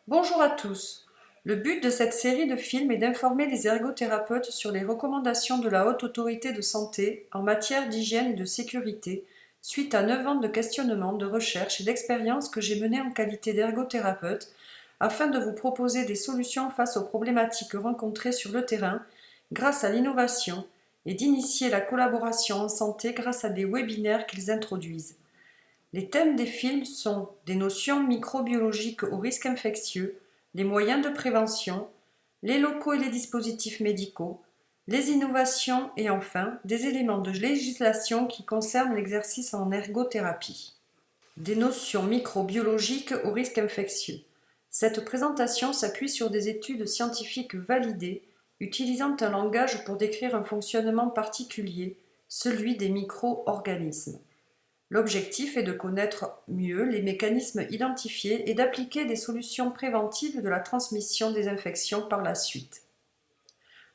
Bonjour à tous. Le but de cette série de films est d'informer les ergothérapeutes sur les recommandations de la Haute Autorité de Santé en matière d'hygiène et de sécurité suite à 9 ans de questionnement, de recherche et d'expérience que j'ai mené en qualité d'ergothérapeute afin de vous proposer des solutions face aux problématiques rencontrées sur le terrain grâce à l'innovation et d'initier la collaboration en santé grâce à des webinaires qu'ils introduisent. Les thèmes des films sont des notions microbiologiques au risque infectieux, les moyens de prévention, les locaux et les dispositifs médicaux, les innovations et enfin des éléments de législation qui concernent l'exercice en ergothérapie. Des notions microbiologiques au risque infectieux. Cette présentation s'appuie sur des études scientifiques validées utilisant un langage pour décrire un fonctionnement particulier, celui des micro-organismes. L'objectif est de connaître mieux les mécanismes identifiés et d'appliquer des solutions préventives de la transmission des infections par la suite.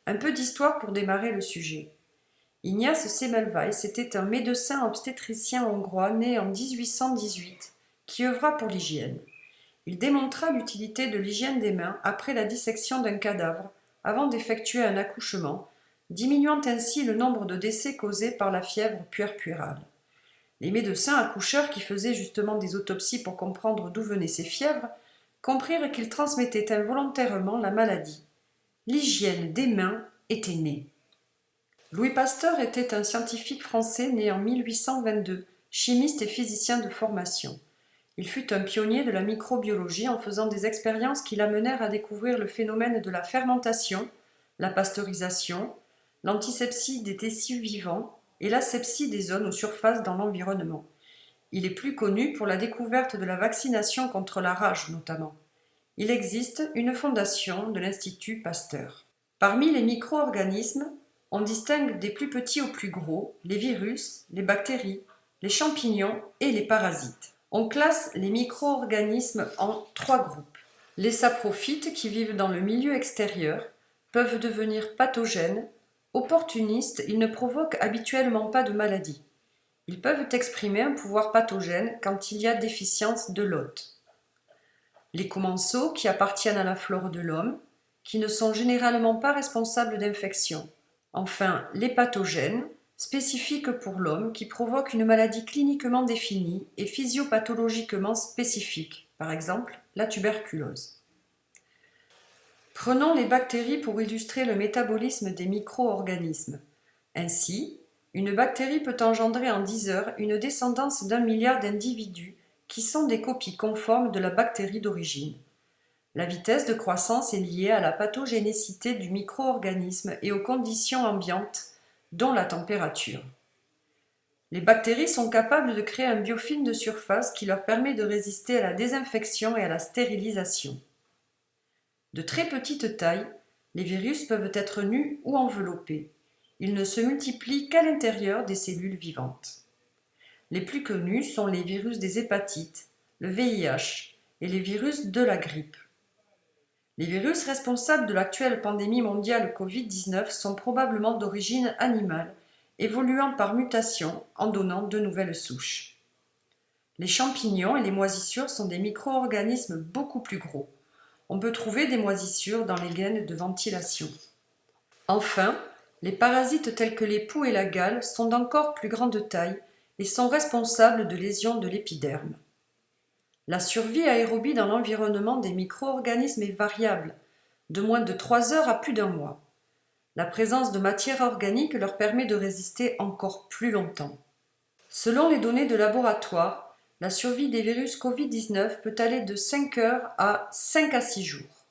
Un peu d'histoire pour démarrer le sujet. Ignace Semmelweis était un médecin obstétricien hongrois né en 1818 qui œuvra pour l'hygiène. Il démontra l'utilité de l'hygiène des mains après la dissection d'un cadavre avant d'effectuer un accouchement, diminuant ainsi le nombre de décès causés par la fièvre puerpérale. Les médecins accoucheurs qui faisaient justement des autopsies pour comprendre d'où venaient ces fièvres comprirent qu'ils transmettaient involontairement la maladie. L'hygiène des mains était née. Louis Pasteur était un scientifique français né en 1822, chimiste et physicien de formation. Il fut un pionnier de la microbiologie en faisant des expériences qui l'amenèrent à découvrir le phénomène de la fermentation, la pasteurisation, l'antisepsie des tissus vivants et l'asepsie des zones aux surfaces dans l'environnement. Il est plus connu pour la découverte de la vaccination contre la rage notamment. Il existe une fondation de l'Institut Pasteur. Parmi les micro-organismes, on distingue des plus petits aux plus gros, les virus, les bactéries, les champignons et les parasites. On classe les micro-organismes en 3 groupes. Les saprophytes qui vivent dans le milieu extérieur peuvent devenir pathogènes. Opportunistes, ils ne provoquent habituellement pas de maladie. Ils peuvent exprimer un pouvoir pathogène quand il y a déficience de l'hôte. Les commensaux, qui appartiennent à la flore de l'homme, qui ne sont généralement pas responsables d'infections. Enfin, les pathogènes, spécifiques pour l'homme, qui provoquent une maladie cliniquement définie et physiopathologiquement spécifique, par exemple la tuberculose. Prenons les bactéries pour illustrer le métabolisme des micro-organismes. Ainsi, une bactérie peut engendrer en 10 heures une descendance d'1 milliard d'individus qui sont des copies conformes de la bactérie d'origine. La vitesse de croissance est liée à la pathogénicité du micro-organisme et aux conditions ambiantes, dont la température. Les bactéries sont capables de créer un biofilm de surface qui leur permet de résister à la désinfection et à la stérilisation. De très petite taille, les virus peuvent être nus ou enveloppés. Ils ne se multiplient qu'à l'intérieur des cellules vivantes. Les plus connus sont les virus des hépatites, le VIH et les virus de la grippe. Les virus responsables de l'actuelle pandémie mondiale Covid-19 sont probablement d'origine animale, évoluant par mutation en donnant de nouvelles souches. Les champignons et les moisissures sont des micro-organismes beaucoup plus gros. On peut trouver des moisissures dans les gaines de ventilation. Enfin, les parasites tels que les poux et la gale sont d'encore plus grande taille et sont responsables de lésions de l'épiderme. La survie aérobie dans l'environnement des micro-organismes est variable, de moins de 3 heures à plus d'1 mois. La présence de matière organique leur permet de résister encore plus longtemps. Selon les données de laboratoire, la survie des virus Covid-19 peut aller de 5 heures à 5 à 6 jours.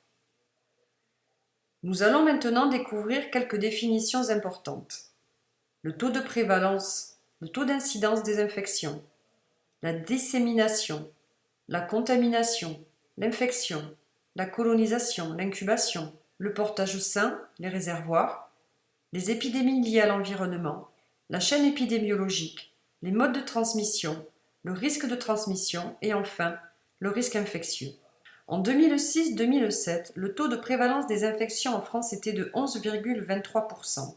Nous allons maintenant découvrir quelques définitions importantes. Le taux de prévalence, le taux d'incidence des infections, la dissémination, la contamination, l'infection, la colonisation, l'incubation, le portage sain, les réservoirs, les épidémies liées à l'environnement, la chaîne épidémiologique, les modes de transmission, le risque de transmission et enfin le risque infectieux. En 2006-2007, le taux de prévalence des infections en France était de 11,23%.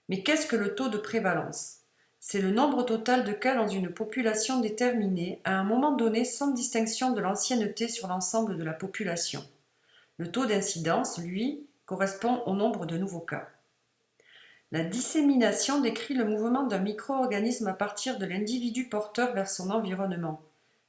Mais qu'est-ce que le taux de prévalence ? C'est le nombre total de cas dans une population déterminée à un moment donné sans distinction de l'ancienneté sur l'ensemble de la population. Le taux d'incidence, lui, correspond au nombre de nouveaux cas. La dissémination décrit le mouvement d'un micro-organisme à partir de l'individu porteur vers son environnement.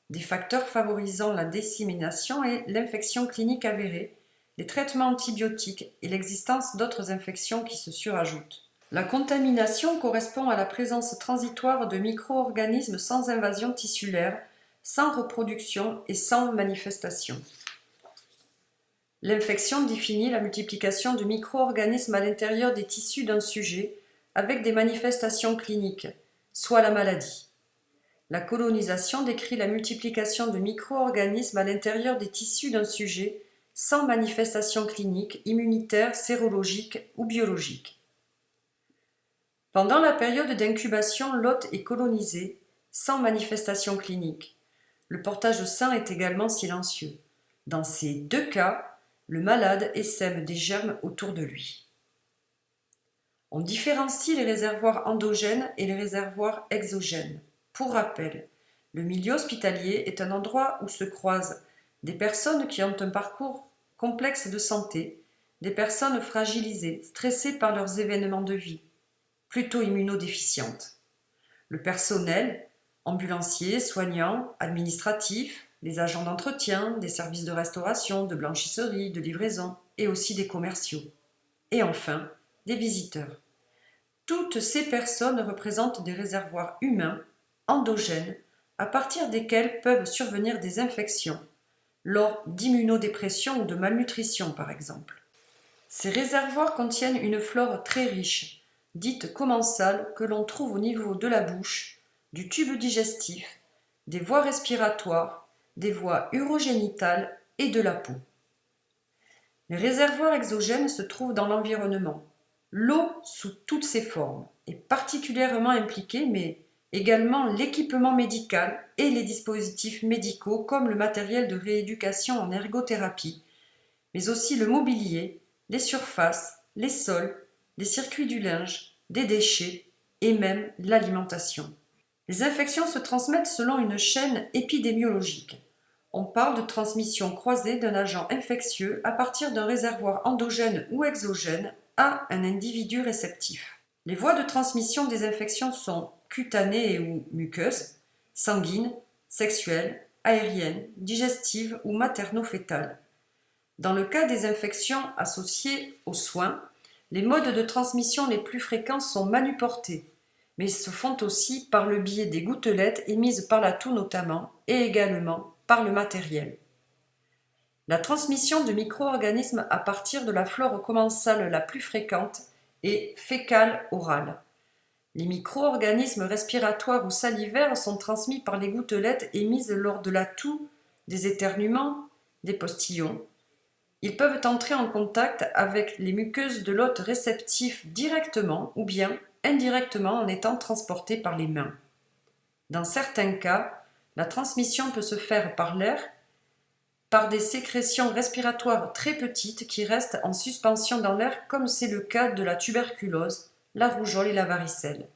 Des facteurs favorisant la dissémination et l'infection clinique avérée, les traitements antibiotiques et l'existence d'autres infections qui se surajoutent. La contamination correspond à la présence transitoire de micro-organismes sans invasion tissulaire, sans reproduction et sans manifestation. L'infection définit la multiplication de micro-organismes à l'intérieur des tissus d'un sujet avec des manifestations cliniques, soit la maladie. La colonisation décrit la multiplication de micro-organismes à l'intérieur des tissus d'un sujet sans manifestation clinique, immunitaire, sérologique ou biologique. Pendant la période d'incubation, l'hôte est colonisé, sans manifestation clinique. Le portage sain est également silencieux. Dans ces deux cas, le malade essaime des germes autour de lui. On différencie les réservoirs endogènes et les réservoirs exogènes. Pour rappel, le milieu hospitalier est un endroit où se croisent des personnes qui ont un parcours complexe de santé, des personnes fragilisées, stressées par leurs événements de vie, plutôt immunodéficientes. Le personnel, ambulanciers, soignants, administratifs, les agents d'entretien, des services de restauration, de blanchisserie, de livraison, et aussi des commerciaux. Et enfin, des visiteurs. Toutes ces personnes représentent des réservoirs humains, endogènes, à partir desquels peuvent survenir des infections, lors d'immunodépression ou de malnutrition par exemple. Ces réservoirs contiennent une flore très riche, dite commensale, que l'on trouve au niveau de la bouche, du tube digestif, des voies respiratoires, des voies urogénitales et de la peau. Les réservoirs exogènes se trouvent dans l'environnement. L'eau sous toutes ses formes est particulièrement impliquée, mais également l'équipement médical et les dispositifs médicaux comme le matériel de rééducation en ergothérapie, mais aussi le mobilier, les surfaces, les sols, les circuits du linge, des déchets et même l'alimentation. Les infections se transmettent selon une chaîne épidémiologique. On parle de transmission croisée d'un agent infectieux à partir d'un réservoir endogène ou exogène à un individu réceptif. Les voies de transmission des infections sont cutanées ou muqueuses, sanguines, sexuelles, aériennes, digestives ou materno-fétales. Dans le cas des infections associées aux soins, les modes de transmission les plus fréquents sont manuportés, mais se font aussi par le biais des gouttelettes émises par la toux notamment, et également par le matériel. La transmission de micro-organismes à partir de la flore commensale la plus fréquente est fécale-orale. Les micro-organismes respiratoires ou salivaires sont transmis par les gouttelettes émises lors de la toux, des éternuements, des postillons. Ils peuvent entrer en contact avec les muqueuses de l'hôte réceptif directement ou bien indirectement en étant transportés par les mains. Dans certains cas, la transmission peut se faire par l'air, par des sécrétions respiratoires très petites qui restent en suspension dans l'air comme c'est le cas de la tuberculose, la rougeole et la varicelle.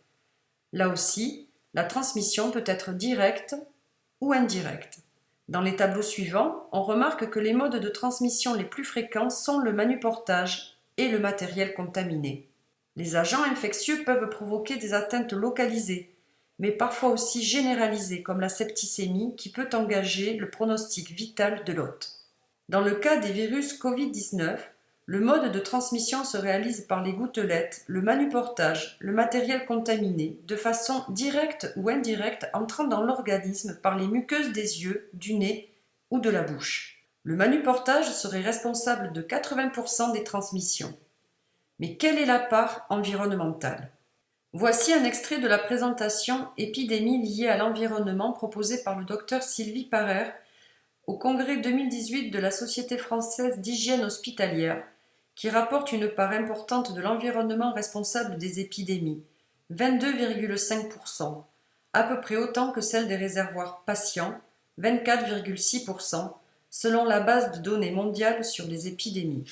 Là aussi, la transmission peut être directe ou indirecte. Dans les tableaux suivants, on remarque que les modes de transmission les plus fréquents sont le manuportage et le matériel contaminé. Les agents infectieux peuvent provoquer des atteintes localisées, mais parfois aussi généralisées, comme la septicémie, qui peut engager le pronostic vital de l'hôte. Dans le cas des virus Covid-19, le mode de transmission se réalise par les gouttelettes, le manuportage, le matériel contaminé, de façon directe ou indirecte entrant dans l'organisme par les muqueuses des yeux, du nez ou de la bouche. Le manuportage serait responsable de 80% des transmissions. Mais quelle est la part environnementale ? Voici un extrait de la présentation Épidémie liée à l'environnement proposée par le Dr Sylvie Parer au congrès 2018 de la Société française d'hygiène hospitalière, qui rapporte une part importante de l'environnement responsable des épidémies, 22,5%, à peu près autant que celle des réservoirs patients, 24,6%, selon la base de données mondiale sur les épidémies.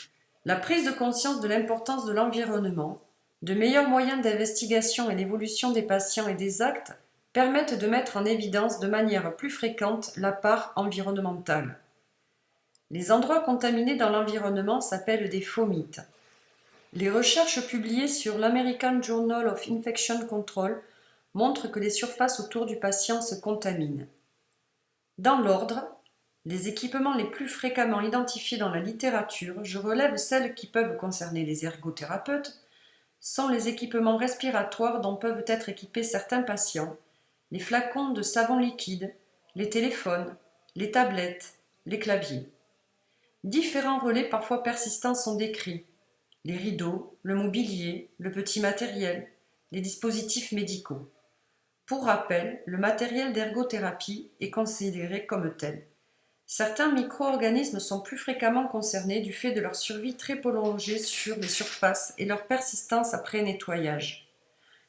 La prise de conscience de l'importance de l'environnement, De meilleurs moyens d'investigation et l'évolution des patients et des actes permettent de mettre en évidence de manière plus fréquente la part environnementale. Les endroits contaminés dans l'environnement s'appellent des fomites. Les recherches publiées sur l'American Journal of Infection Control montrent que les surfaces autour du patient se contaminent. Dans l'ordre, les équipements les plus fréquemment identifiés dans la littérature, je relève celles qui peuvent concerner les ergothérapeutes, sont les équipements respiratoires dont peuvent être équipés certains patients, les flacons de savon liquide, les téléphones, les tablettes, les claviers. Différents relais parfois persistants sont décrits: les rideaux, le mobilier, le petit matériel, les dispositifs médicaux. Pour rappel, le matériel d'ergothérapie est considéré comme tel. Certains micro-organismes sont plus fréquemment concernés du fait de leur survie très prolongée sur les surfaces et leur persistance après nettoyage,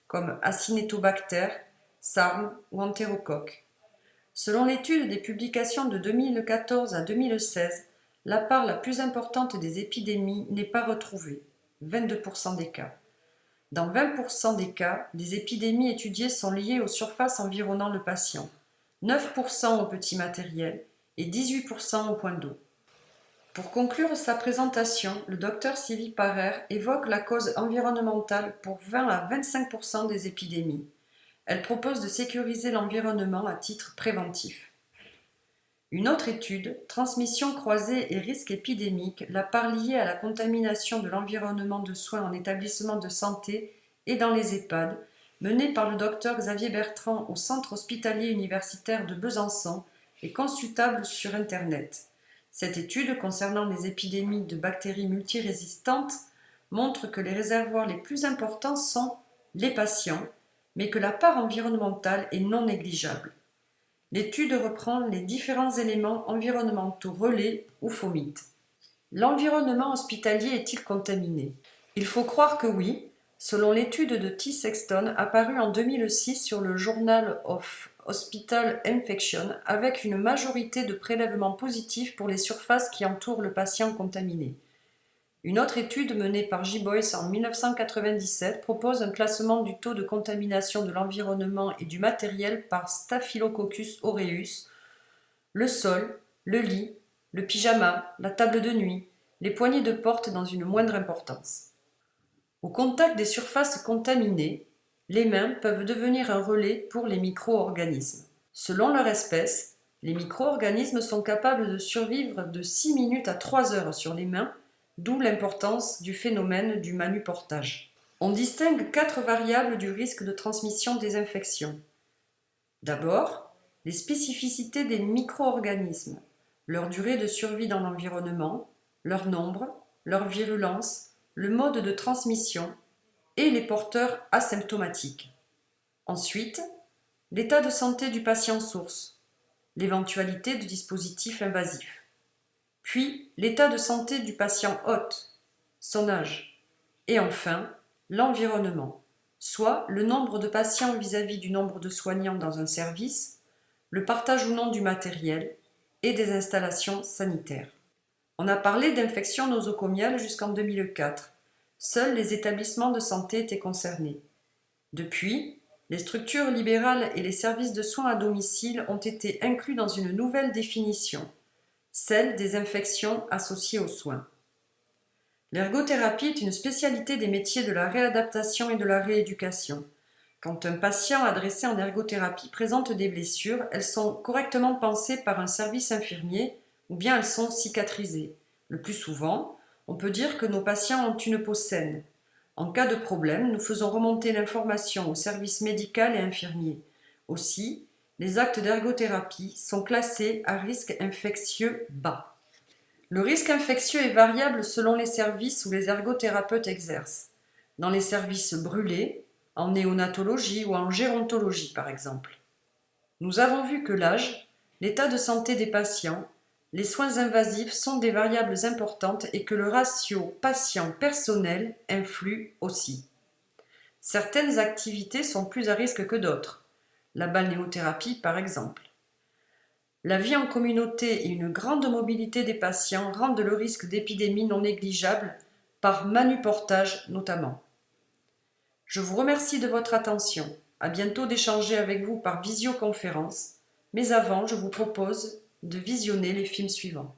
comme Acinetobacter, Sarm ou Entérocoque. Selon l'étude des publications de 2014 à 2016, la part la plus importante des épidémies n'est pas retrouvée, 22% des cas. Dans 20% des cas, les épidémies étudiées sont liées aux surfaces environnant le patient, 9% au petit matériel et 18% au point d'eau. Pour conclure sa présentation, le Dr Sylvie Parer évoque la cause environnementale pour 20 à 25% des épidémies. Elle propose de sécuriser l'environnement à titre préventif. Une autre étude, Transmission croisée et risque épidémique, la part liée à la contamination de l'environnement de soins en établissement de santé et dans les EHPAD, menée par le Dr Xavier Bertrand au Centre hospitalier universitaire de Besançon, est consultable sur Internet. Cette étude concernant les épidémies de bactéries multirésistantes montre que les réservoirs les plus importants sont les patients, mais que la part environnementale est non négligeable. L'étude reprend les différents éléments environnementaux relais ou fomites. L'environnement hospitalier est-il contaminé? Il faut croire que oui, selon l'étude de T. Sexton apparue en 2006 sur le Journal of Hospital Infection, avec une majorité de prélèvements positifs pour les surfaces qui entourent le patient contaminé. Une autre étude menée par J. Boyce en 1997 propose un classement du taux de contamination de l'environnement et du matériel par Staphylococcus aureus, le sol, le lit, le pyjama, la table de nuit, les poignées de porte dans une moindre importance. Au contact des surfaces contaminées, les mains peuvent devenir un relais pour les micro-organismes. Selon leur espèce, les micro-organismes sont capables de survivre de 6 minutes à 3 heures sur les mains, d'où l'importance du phénomène du manuportage. On distingue 4 variables du risque de transmission des infections. D'abord, les spécificités des micro-organismes, leur durée de survie dans l'environnement, leur nombre, leur virulence, le mode de transmission et les porteurs asymptomatiques. Ensuite, l'état de santé du patient source, l'éventualité de dispositifs invasifs. Puis, l'état de santé du patient hôte, son âge. Et enfin, l'environnement, soit le nombre de patients vis-à-vis du nombre de soignants dans un service, le partage ou non du matériel et des installations sanitaires. On a parlé d'infections nosocomiales jusqu'en 2004. Seuls les établissements de santé étaient concernés. Depuis, les structures libérales et les services de soins à domicile ont été inclus dans une nouvelle définition, celle des infections associées aux soins. L'ergothérapie est une spécialité des métiers de la réadaptation et de la rééducation. Quand un patient adressé en ergothérapie présente des blessures, elles sont correctement pensées par un service infirmier ou bien elles sont cicatrisées. Le plus souvent, on peut dire que nos patients ont une peau saine. En cas de problème, nous faisons remonter l'information au service médical et infirmier. Aussi, les actes d'ergothérapie sont classés à risque infectieux bas. Le risque infectieux est variable selon les services où les ergothérapeutes exercent. Dans les services brûlés, en néonatologie ou en gérontologie par exemple. Nous avons vu que l'âge, l'état de santé des patients, les soins invasifs sont des variables importantes et que le ratio patient-personnel influe aussi. Certaines activités sont plus à risque que d'autres, la balnéothérapie par exemple. La vie en communauté et une grande mobilité des patients rendent le risque d'épidémie non négligeable, par manuportage notamment. Je vous remercie de votre attention. À bientôt d'échanger avec vous par visioconférence, mais avant, je vous propose de visionner les films suivants.